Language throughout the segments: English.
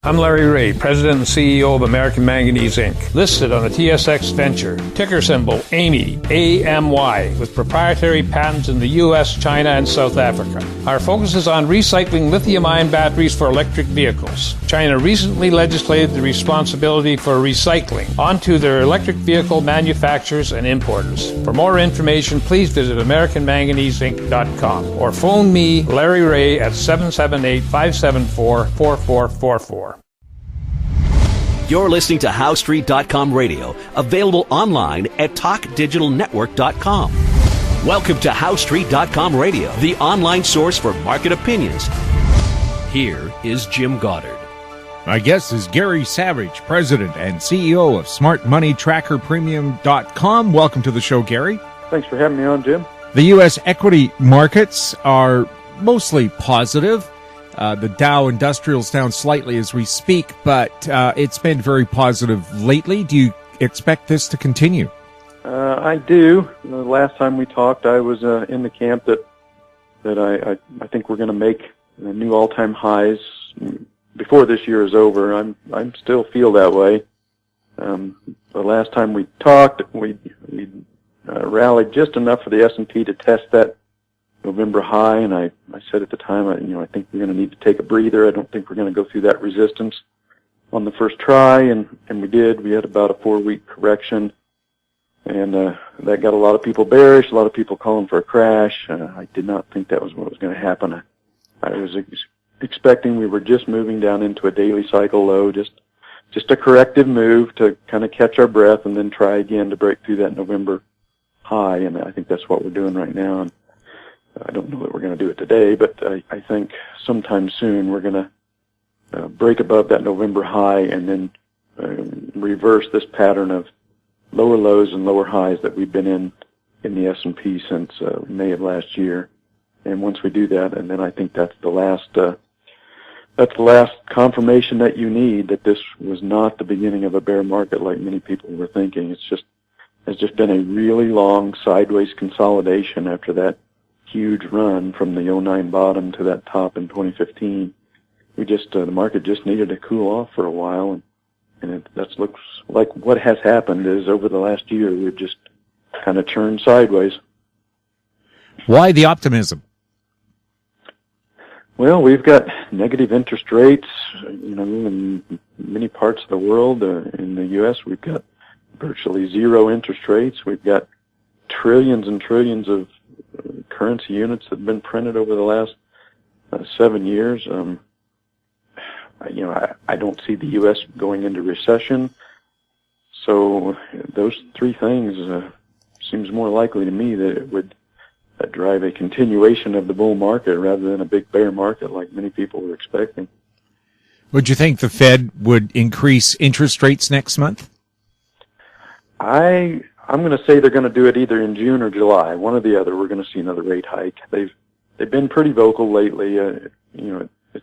I'm Larry Ray, President and CEO of American Manganese, Inc., listed on the TSX Venture, ticker symbol AMY, A-M-Y, with proprietary patents in the U.S., China, and South Africa. Our focus is on recycling lithium-ion batteries for electric vehicles. China recently legislated the responsibility for recycling onto their electric vehicle manufacturers and importers. For more information, please visit AmericanManganeseInc.com or phone me, Larry Ray, at 778-574-4444. You're listening to HowStreet.com radio, available online at TalkDigitalNetwork.com. Welcome to HowStreet.com radio, the online source for market opinions. Here is Jim Goddard. My guest is Gary Savage, President and CEO of SmartMoneyTrackerPremium.com. Welcome to the show, Gary. Thanks for having me on, Jim. The U.S. equity markets are mostly positive. The Dow Industrial's down slightly as we speak, but it's been very positive lately. Do you expect this to continue? I do. The last time we talked, I was in the camp that I think we're going to make new all-time highs before this year is over. I'm still feel that way. The last time we talked, we rallied just enough for the S&P to test that November high, and I said at the time, I think we're going to need to take a breather. I don't think we're going to go through that resistance on the first try, and we did. We had about a 4-week correction, and that got a lot of people bearish, a lot of people calling for a crash. I did not think that was what was going to happen. I was expecting we were just moving down into a daily cycle low, just a corrective move to kind of catch our breath and then try again to break through that November high, and I think that's what we're doing right now. And I don't know that we're going to do it today, but I think sometime soon we're going to break above that November high and then reverse this pattern of lower lows and lower highs that we've been in the S&P since May of last year. And once we do that, and then I think that's the last confirmation that you need that this was not the beginning of a bear market like many people were thinking. It's just been a really long sideways consolidation after that huge run from the 09 bottom to that top in 2015. The market just needed to cool off for a while, and that looks like what has happened is over the last year we've just kind of churned sideways. Why the optimism? Well, we've got negative interest rates, in many parts of the world. In the U.S., we've got virtually zero interest rates. We've got trillions and trillions of currency units that have been printed over the last 7 years. I don't see the U.S. going into recession. So those three things seems more likely to me that it would drive a continuation of the bull market rather than a big bear market like many people were expecting. Would you think the Fed would increase interest rates next month? I'm going to say they're going to do it either in June or July, one or the other. We're going to see another rate hike. They've been pretty vocal lately. It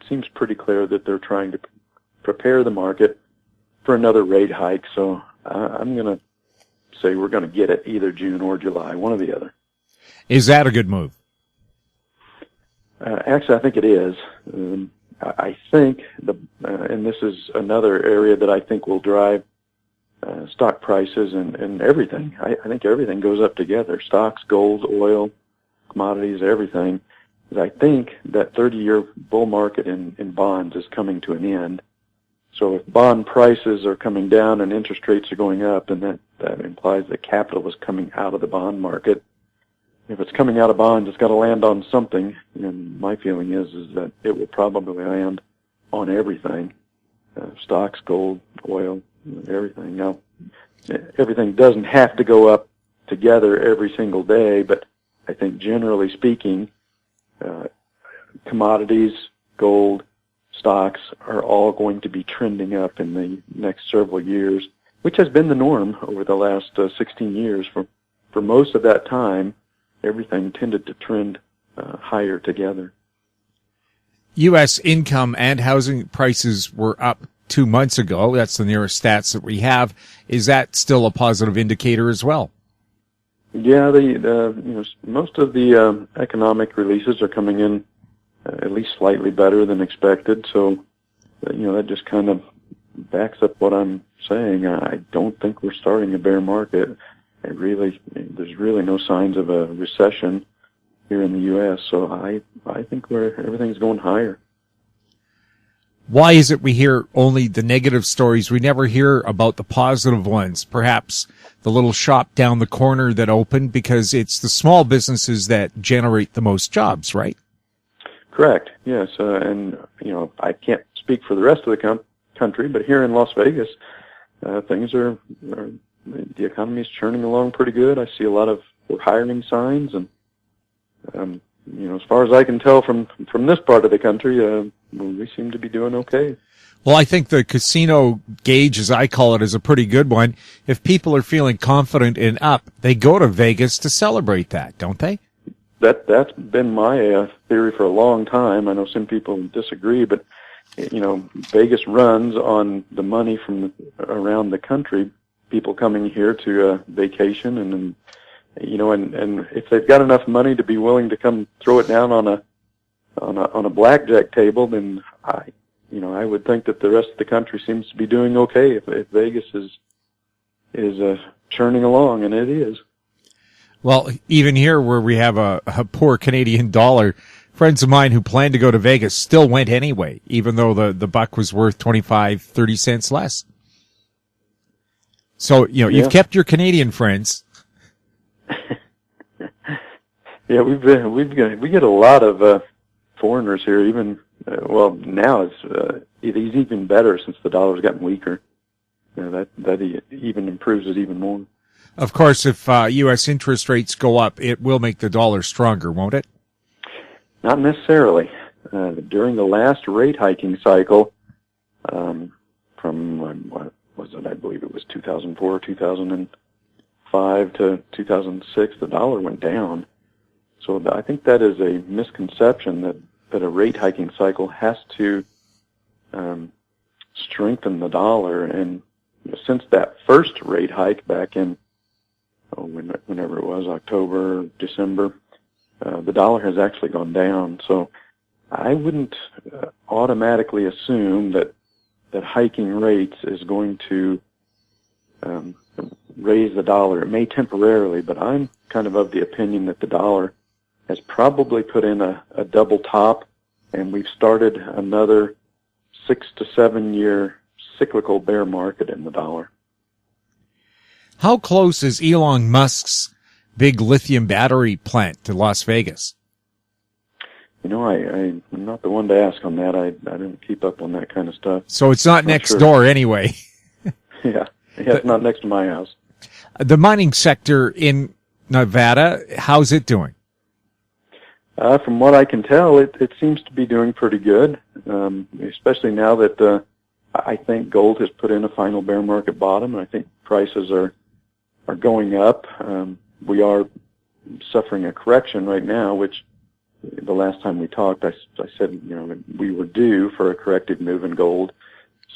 seems pretty clear that they're trying to prepare the market for another rate hike. So I'm going to say we're going to get it either June or July, one or the other. Is that a good move? Actually, I think it is. I think and this is another area that I think will drive stock prices and everything. I think everything goes up together. Stocks, gold, oil, commodities, everything. I think that 30-year bull market in bonds is coming to an end. So if bond prices are coming down and interest rates are going up, then that implies that capital is coming out of the bond market. If it's coming out of bonds, it's got to land on something. And my feeling is that it will probably land on everything. Stocks, gold, oil, everything. Now, everything doesn't have to go up together every single day, but I think generally speaking, commodities, gold, stocks are all going to be trending up in the next several years, which has been the norm over the last 16 years. For most of that time, everything tended to trend higher together. U.S. income and housing prices were up 2 months ago. That's the nearest stats that we have. Is that still a positive indicator as well? Yeah, most of the economic releases are coming in at least slightly better than expected. So that just kind of backs up what I'm saying. I don't think we're starting a bear market. There's really no signs of a recession here in the U.S. So I think everything's going higher. Why is it we hear only the negative stories? We never hear about the positive ones. Perhaps the little shop down the corner that opened, because it's the small businesses that generate the most jobs, right? Correct. Yes. And I can't speak for the rest of the country, but here in Las Vegas, things are the economy is churning along pretty good. I see a lot of hiring signs, and as far as I can tell from this part of the country, we seem to be doing okay. Well, I think the casino gauge, as I call it, is a pretty good one. If people are feeling confident and up, they go to Vegas to celebrate that, don't they? That's been my theory for a long time. I know some people disagree, but Vegas runs on the money from around the country, people coming here to vacation, and if they've got enough money to be willing to come throw it down on a blackjack table, then I would think that the rest of the country seems to be doing okay if Vegas is churning along, and it is. Well, even here where we have a poor Canadian dollar, friends of mine who planned to go to Vegas still went anyway, even though the buck was worth 25-30 cents less. So, you've kept your Canadian friends. Yeah, we get a lot of foreigners here. Even now it's even better since the dollar's gotten weaker. That even improves it even more. Of course, if U.S. interest rates go up, it will make the dollar stronger, won't it? Not necessarily. During the last rate hiking cycle, from what was it? I believe it was 2004, 2005 to 2006. The dollar went down. So I think that is a misconception that a rate hiking cycle has to strengthen the dollar. And since that first rate hike back in whenever it was, October, December, the dollar has actually gone down. So I wouldn't automatically assume that hiking rates is going to raise the dollar. It may temporarily, but I'm kind of the opinion that the dollar has probably put in a double top, and we've started another 6 to 7 year cyclical bear market in the dollar. How close is Elon Musk's big lithium battery plant to Las Vegas? I'm not the one to ask on that. I don't keep up on that kind of stuff. So it's not next door anyway. Yeah, it's not next to my house. The mining sector in Nevada, how's it doing? From what I can tell, it seems to be doing pretty good, especially now that I think gold has put in a final bear market bottom, and I think prices are going up. We are suffering a correction right now, which the last time we talked, I said, we were due for a corrective move in gold.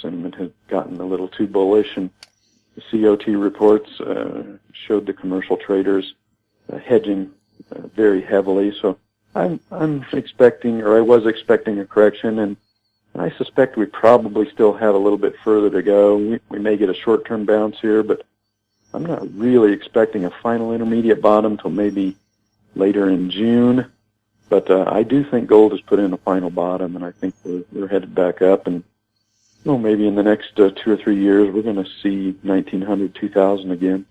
Sentiment had gotten a little too bullish, and the COT reports showed the commercial traders hedging very heavily. So I'm expecting, or I was expecting, a correction, and I suspect we probably still have a little bit further to go. We may get a short-term bounce here, but I'm not really expecting a final intermediate bottom till maybe later in June. But I do think gold has put in a final bottom, and I think we're headed back up. And maybe in the next 2 or 3 years, we're going to see 1900, 2000 again.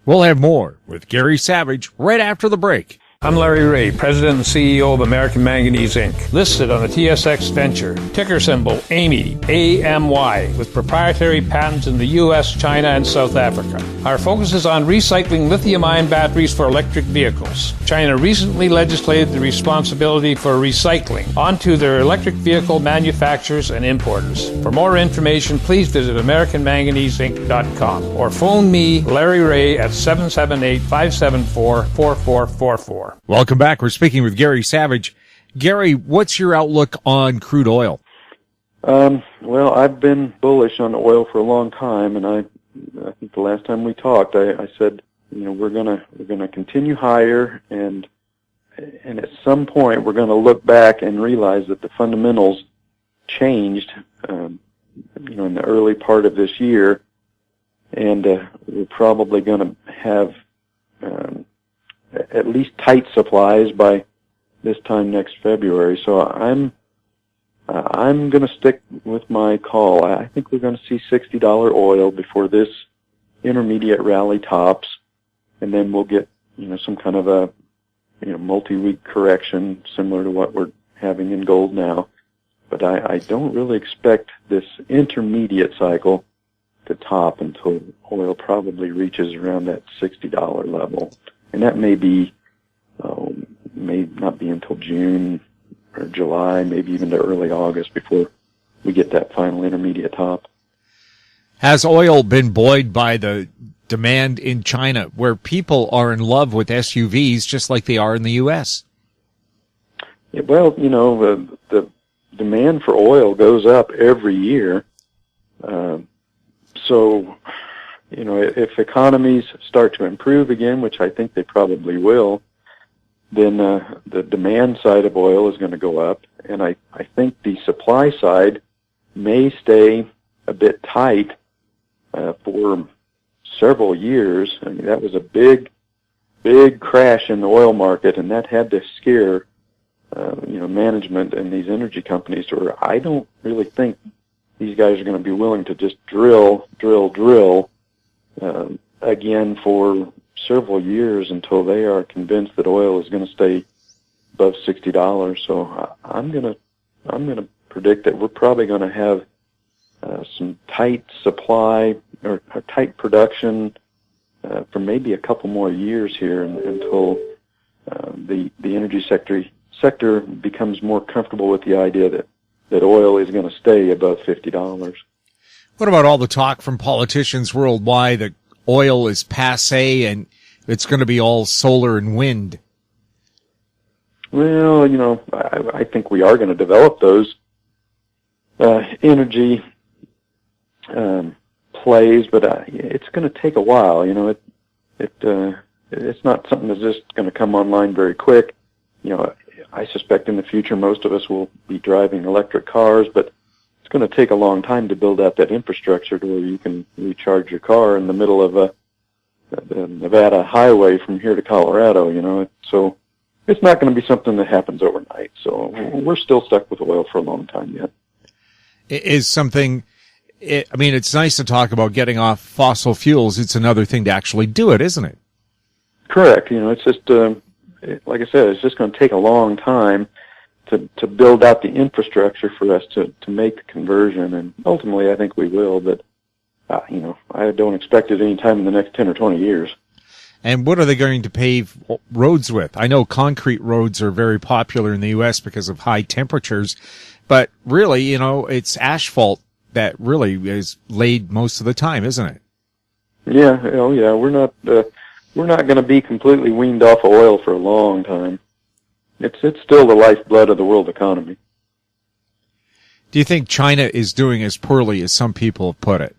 We'll have more with Gary Savage right after the break. I'm Larry Ray, President and CEO of American Manganese, Inc., listed on the TSX Venture, ticker symbol AMY, A-M-Y, with proprietary patents in the U.S., China, and South Africa. Our focus is on recycling lithium-ion batteries for electric vehicles. China recently legislated the responsibility for recycling onto their electric vehicle manufacturers and importers. For more information, please visit AmericanManganeseInc.com or phone me, Larry Ray, at 778-574-4444. Welcome back. We're speaking with Gary Savage. Gary, what's your outlook on crude oil? Well, I've been bullish on oil for a long time, and I think the last time we talked, I said, we're gonna continue higher, and at some point we're gonna look back and realize that the fundamentals changed, in the early part of this year, and we're probably going to have at least tight supplies by this time next February. So I'm going to stick with my call. I think we're going to see $60 oil before this intermediate rally tops, and then we'll get some kind of a multi-week correction similar to what we're having in gold now. But I don't really expect this intermediate cycle to top until oil probably reaches around that $60 level. And that may not be until June or July, maybe even to early August before we get that final intermediate top. Has oil been buoyed by the demand in China, where people are in love with SUVs just like they are in the U.S.? Yeah, well, the demand for oil goes up every year. So, if economies start to improve again, which I think they probably will, then the demand side of oil is going to go up. And I think the supply side may stay a bit tight for several years. I mean, that was a big crash in the oil market, and that had to scare management and these energy companies, or I don't really think these guys are going to be willing to just drill again for several years until they are convinced that oil is going to stay above $60. So I'm going to predict that we're probably going to have some tight supply or tight production for maybe a couple more years here until the energy sector becomes more comfortable with the idea that oil is going to stay above $50. What about all the talk from politicians worldwide that oil is passé and it's going to be all solar and wind? Well, I think we are going to develop those energy plays, but it's going to take a while. It's not something that's just going to come online very quick. I suspect in the future most of us will be driving electric cars, but it's going to take a long time to build out that infrastructure to where you can recharge your car in the middle of the Nevada highway from here to Colorado, So it's not going to be something that happens overnight. So we're still stuck with oil for a long time yet. It's nice to talk about getting off fossil fuels. It's another thing to actually do it, isn't it? Correct. It's just, like I said, it's just going to take a long time to build out the infrastructure for us to make the conversion. And ultimately, I think we will, but, I don't expect it any time in the next 10 or 20 years. And what are they going to pave roads with? I know concrete roads are very popular in the U.S. because of high temperatures, but really, it's asphalt that really is laid most of the time, isn't it? Yeah. Oh, yeah. We're not going to be completely weaned off of oil for a long time. It's still the lifeblood of the world economy. Do you think China is doing as poorly as some people have put it?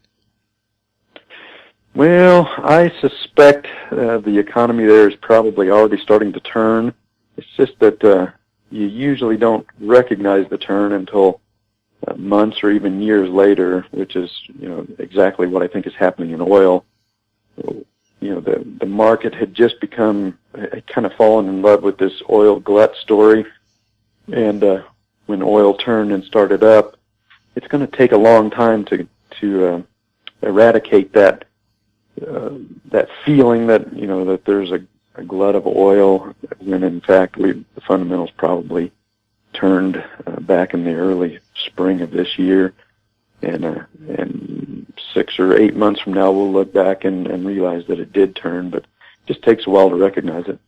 Well, I suspect the economy there is probably already starting to turn. It's just that you usually don't recognize the turn until months or even years later, which is exactly what I think is happening in oil. The market had just had kind of fallen in love with this oil glut story, and when oil turned and started up, it's going to take a long time to eradicate that feeling that that there's a glut of oil, when in fact the fundamentals probably turned back in the early spring of this year, and 6 or 8 months from now we'll look back and realize that it did turn, but it just takes a while to recognize it.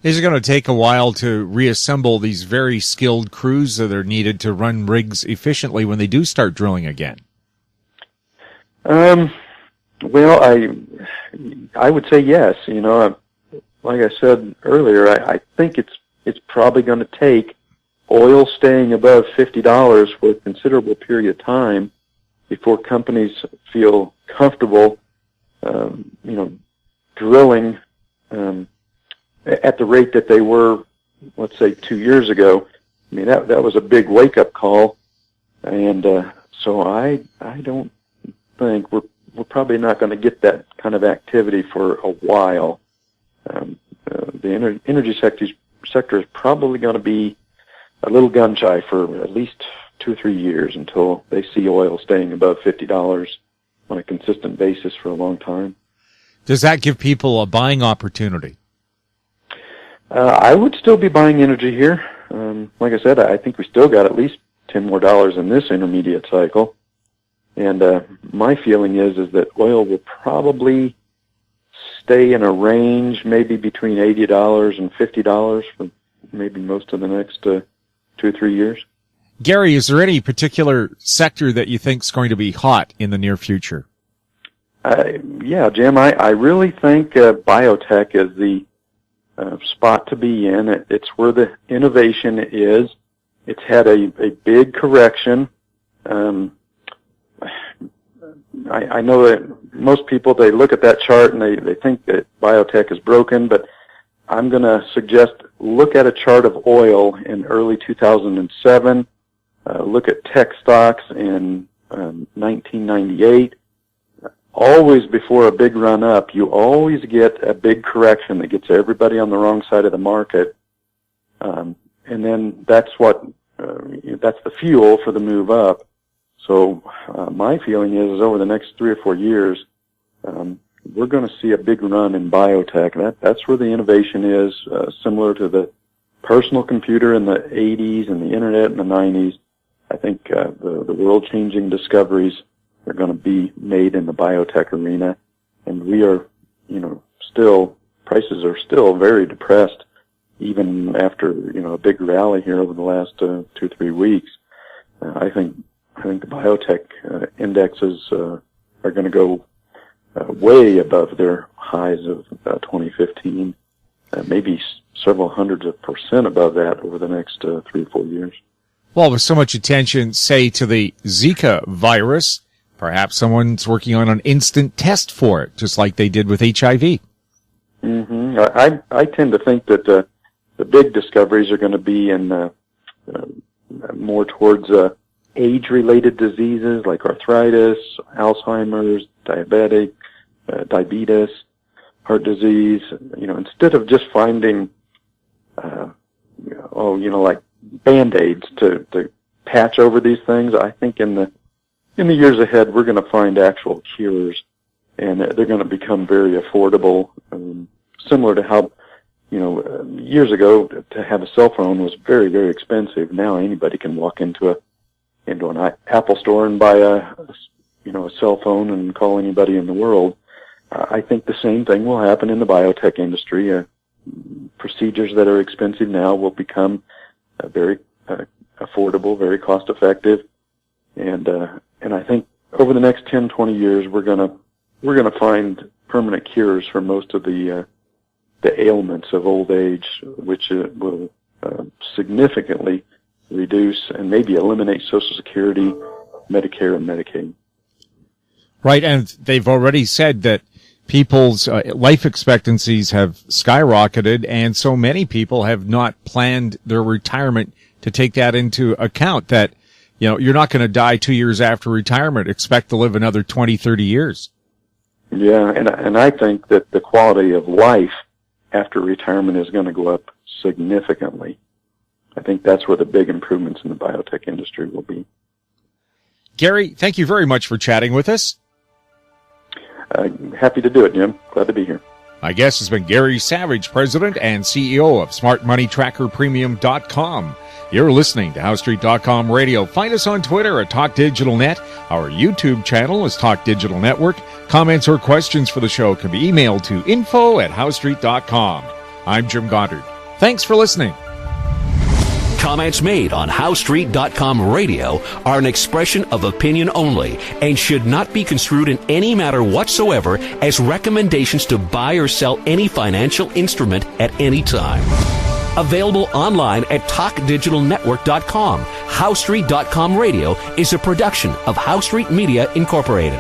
Is it going to take a while to reassemble these very skilled crews that are needed to run rigs efficiently when they do start drilling again? Well, I would say yes. Like I said earlier, I think it's probably going to take oil staying above $50 for a considerable period of time before companies feel comfortable, drilling at the rate that they were, let's say, 2 years ago. I mean, that was a big wake-up call And so I don't think we're probably not going to get that kind of activity for a while. The energy sector is probably going to be a little gun shy for at least 2 or 3 years until they see oil staying above $50 on a consistent basis for a long time. Does that give people a buying opportunity? I would still be buying energy here. Like I said, I think we still got at least $10 more in this intermediate cycle. And my feeling is that oil will probably stay in a range maybe between $80 and $50 for maybe most of the next 2 or 3 years. Gary, is there any particular sector that you think is going to be hot in the near future? Yeah, Jim, I really think biotech is the spot to be in. It's where the innovation is. It's had a big correction. I know that most people, they look at that chart and they think that biotech is broken, but I'm going to suggest look at a chart of oil in early 2007, look at tech stocks in 1998. Always before a big run up, you always get a big correction that gets everybody on the wrong side of the market. And then that's the fuel for the move up. So my feeling is over the next 3 or 4 years, we're going to see a big run in biotech. That's where the innovation is, similar to the personal computer in the 80s and the internet in the 90s. I think the world-changing discoveries are going to be made in the biotech arena, and we are, prices are still very depressed, even after a big rally here over the last 2 or 3 weeks. I think the biotech indexes are going to go way above their highs of 2015, maybe several hundreds of % above that over the next 3 or 4 years. Well, with so much attention, say, to the Zika virus, perhaps someone's working on an instant test for it, just like they did with HIV. Mm-hmm. I tend to think that the big discoveries are going to be in more towards age-related diseases like arthritis, Alzheimer's, diabetes, heart disease. Instead of just finding, like Band-Aids to patch over these things, I think in the years ahead we're going to find actual cures, and they're going to become very affordable. Similar to how, years ago to have a cell phone was very, very expensive. Now anybody can walk into an Apple store and buy a cell phone and call anybody in the world. I think the same thing will happen in the biotech industry. Procedures that are expensive now will become very affordable, very cost effective, and I think over the next 10, 20 years we're gonna find permanent cures for most of the ailments of old age, which will significantly reduce and maybe eliminate Social Security, Medicare, and Medicaid. Right, and they've already said that people's life expectancies have skyrocketed, and so many people have not planned their retirement to take that into account, that you're not going to die 2 years after retirement. Expect to live another 20, 30 years. Yeah, and I think that the quality of life after retirement is going to go up significantly. I think that's where the big improvements in the biotech industry will be. Gary, thank you very much for chatting with us. Happy to do it, Jim. Glad to be here. My guest has been Gary Savage, President and CEO of SmartMoneyTrackerPremium.com. You're listening to HowStreet.com Radio. Find us on Twitter at TalkDigitalNet. Our YouTube channel is Talk Digital Network. Comments or questions for the show can be emailed to info@HowStreet.com. I'm Jim Goddard. Thanks for listening. Comments made on HowStreet.com Radio are an expression of opinion only and should not be construed in any matter whatsoever as recommendations to buy or sell any financial instrument at any time. Available online at TalkDigitalNetwork.com. HowStreet.com Radio is a production of HowStreet Media Incorporated.